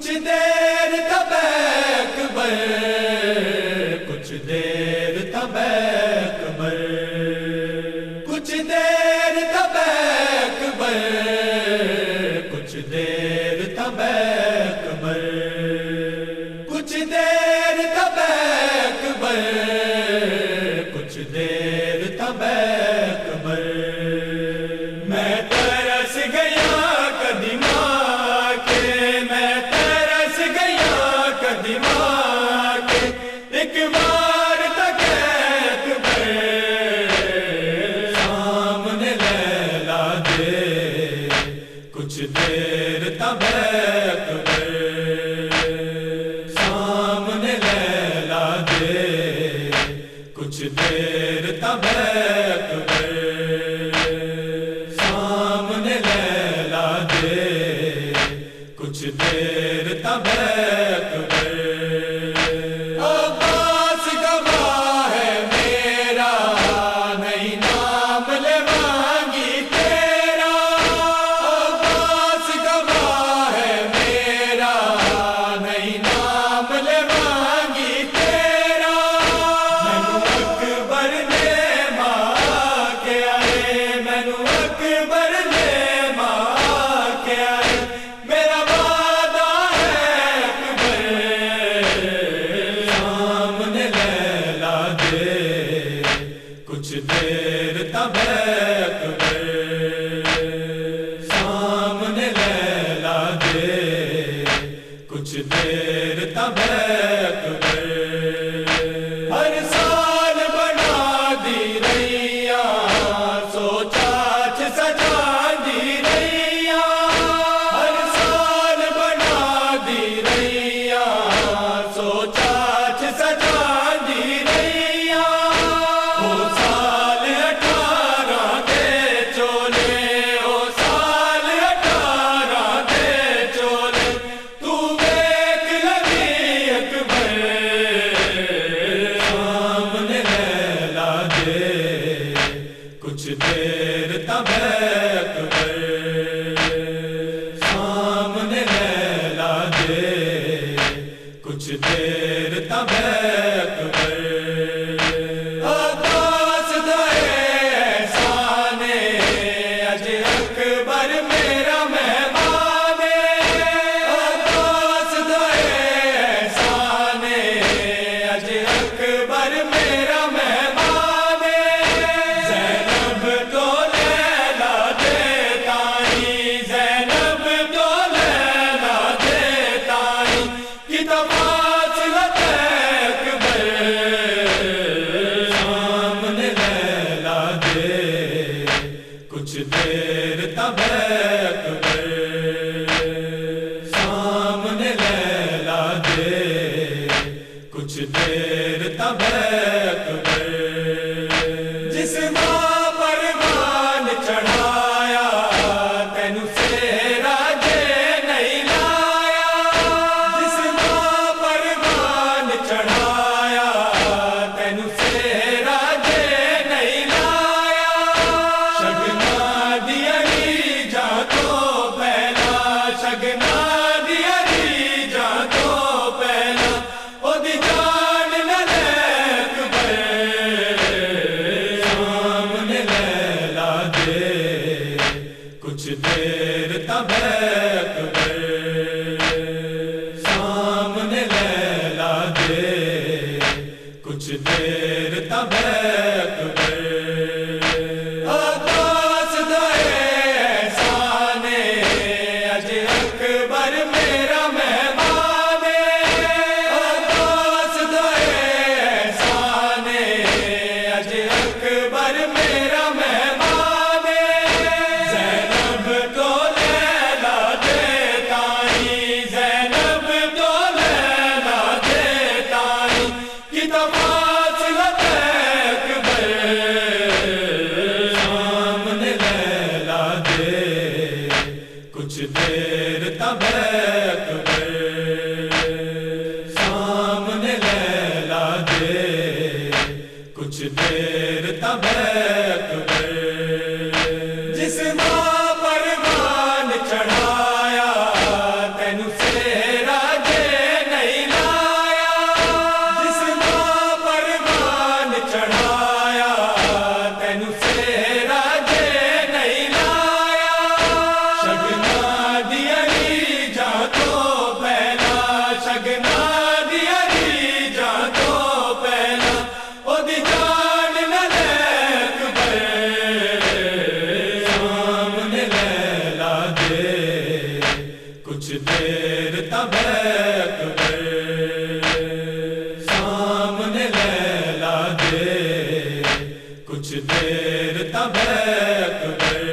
کچھ دیر تب اکبر، کچھ دیر تب اکبر، کچھ دیر تب اکبر، کچھ دیر تب اکبر، کچھ دیر تب اکبر، کچھ دیر تب اکبر، میں ترس گیا قدیماں کے، میں ترس گیا قدیماں کے، ایک بار تک اکبر سامنے لیلا دے، کچھ دیر تب اکبر سامنے لیلا دے، کچھ دیر تب اکبر سامنے لیلا دے، کچھ دیر تب اکبر، عباس گواہ ہے میرا، نہیں نام لیوانگی تیرا، عباس گواہ ہے میرا، نہیں نام لیوانگی تیرا، مینو اکبر نے ماں کے آئے، مینو اکبر نے ماں کے آئے، میرا وعدہ ہے اکبر سامنے لیلا دے، کچھ دیر تب اکبر سامنے لیلا دے، کچھ دیر تب اکبر، ہر سال بنا دی رہیا، سوچا چھ سجا دی رہیا، ہر سال بنا دی رہیا، سوچا چھ سجا دی رہیا، او سال 18 دے چولے، او سال 18 دے چولے، تو ویکھ لگی اکبر سامنے لیلا دے، کچھ دیر تب اکبر سامنے لیلا دے، کچھ دیر تب اکبر، عباس دا احسان اج اکبر میرا مہمان، عباس دا احسان اج اکبر میرا مہمان، زینب تو لیلا دے تائیں، زینب تو لیلا دے تائیں، کتاب فاصلہ اکبر دیر تب اکبر سامنے لیلا دے کچھ دیر تب اکبر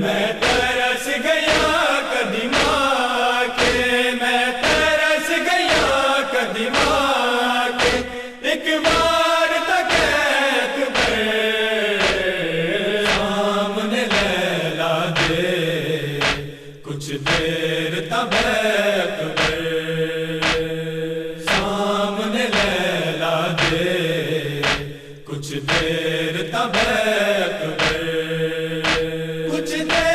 میں ترس گیا کدی ماں کے میں ترس گیا کدی ماں کے ایک بار تک اکبر سامنے لیلا دے کچھ دیر تب اکبر سامنے لیلا دے کچھ دیر تب اکبر کچھ دیر